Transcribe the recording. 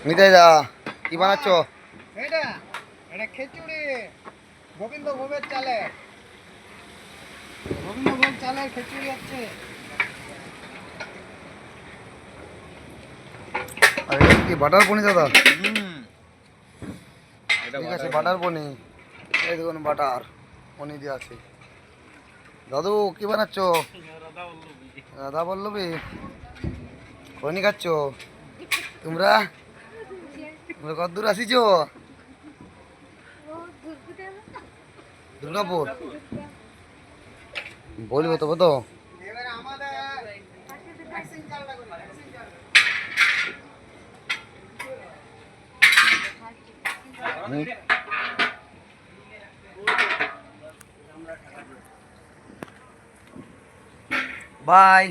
নিতাই দা কি বানাচ্ছ? এটা এটা খিচুড়ি গোবিন্দভোগের চালে, গোবিন্দভোগ চালের খিচুড়ি আছে। আর এটা কি বাটার পনির দাদা? ঠিক আছে, বাটার পনির। এই দেখুন বাটার পনির দিয়ে আছে। দাদু কি বানাচ্ছ? রাধা বল্লবী খনি খাচ্ছ তোমরা? তোমরা কত দূর আসিছ? দুর্গাপুর বলবো তবে তো। বাই।